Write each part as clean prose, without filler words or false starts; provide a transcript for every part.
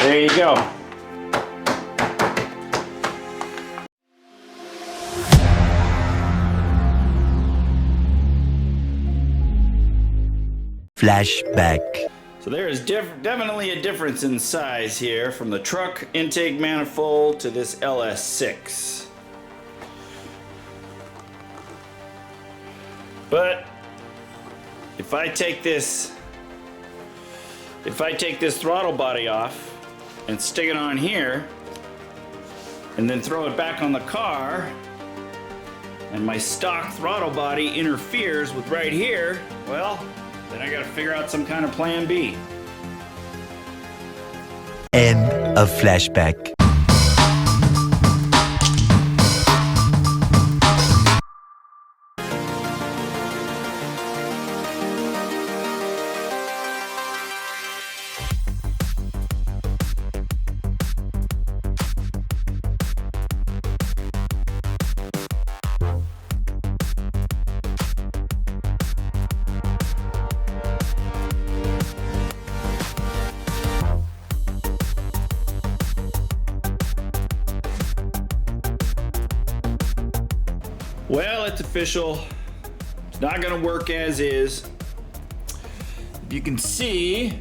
There you go. Flashback. So there is definitely a difference in size here from the truck intake manifold to this LS6. But if I take this throttle body off and stick it on here and then throw it back on the car, and my stock throttle body interferes with right here, well, then I gotta figure out some kind of plan B. End of flashback. Well, it's official. It's not gonna work as is. If you can see,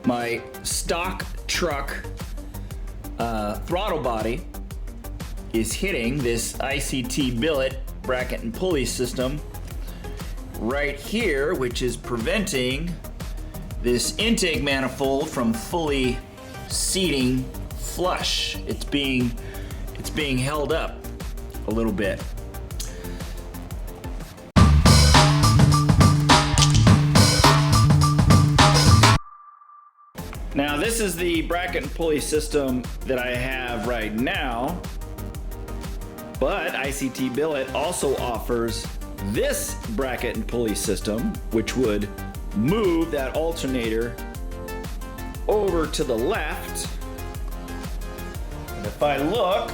my stock truck throttle body is hitting this ICT billet bracket and pulley system right here, which is preventing this intake manifold from fully seating flush. It's being held up a little bit. Now this is the bracket and pulley system that I have right now, but ICT Billet also offers this bracket and pulley system, which would move that alternator over to the left. And if I look,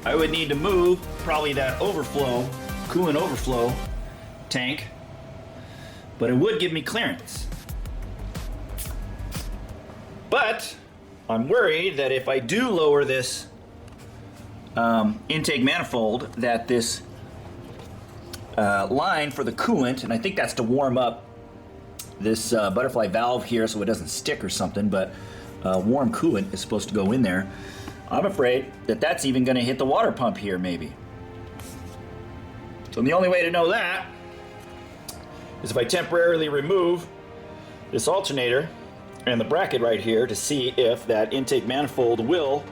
I would need to move probably that overflow, coolant overflow tank, but it would give me clearance. But I'm worried that if I do lower this intake manifold, that this line for the coolant, and I think that's to warm up this butterfly valve here so it doesn't stick or something, but warm coolant is supposed to go in there. I'm afraid that that's even going to hit the water pump here, maybe. So the only way to know that is if I temporarily remove this alternator and the bracket right here to see if that intake manifold will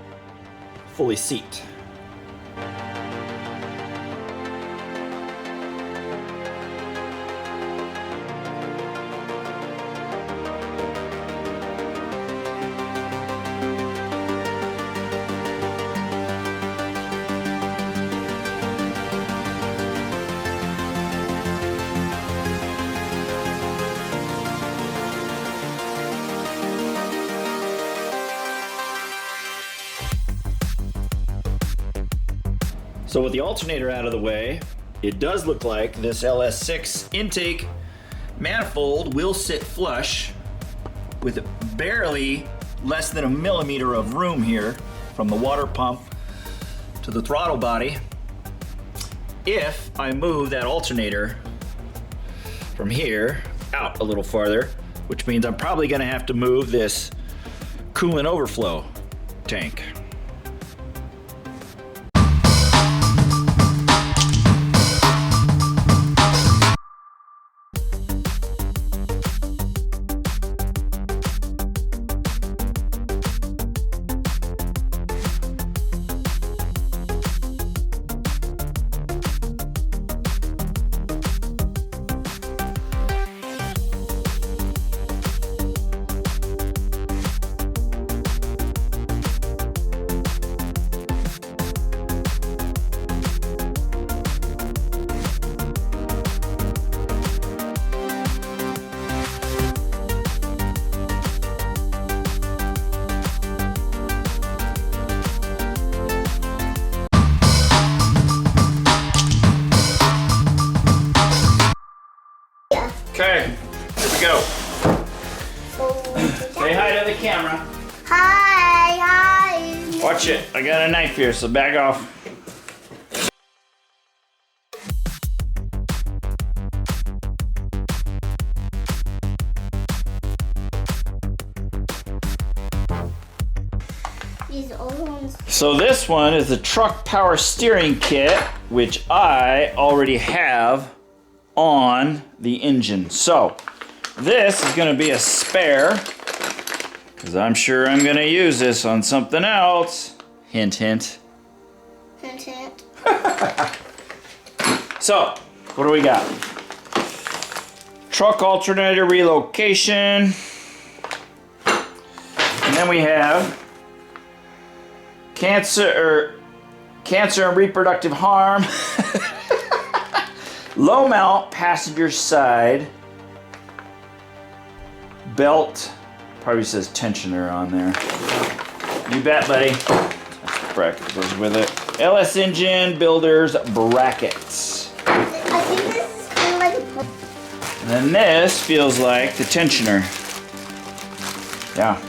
fully seat. So with the alternator out of the way, it does look like this LS6 intake manifold will sit flush with barely less than 1 millimeter of room here from the water pump to the throttle body if I move that alternator from here out a little farther, which means I'm probably going to have to move this coolant overflow tank. Say hi to the camera. Hi. Watch it. I got a knife here, so back off. These old ones. So this one is the truck power steering kit, which I already have on the engine. So this is going to be a spare, because I'm sure I'm going to use this on something else. Hint, hint. Hint, hint. So, what do we got? Truck alternator relocation. And then we have cancer and reproductive harm. Low mount passenger side belt. Probably says tensioner on there. You bet, buddy. That's the bracket goes with it. LS engine builder's brackets. I think this is kind of like a. And then this feels like the tensioner. Yeah.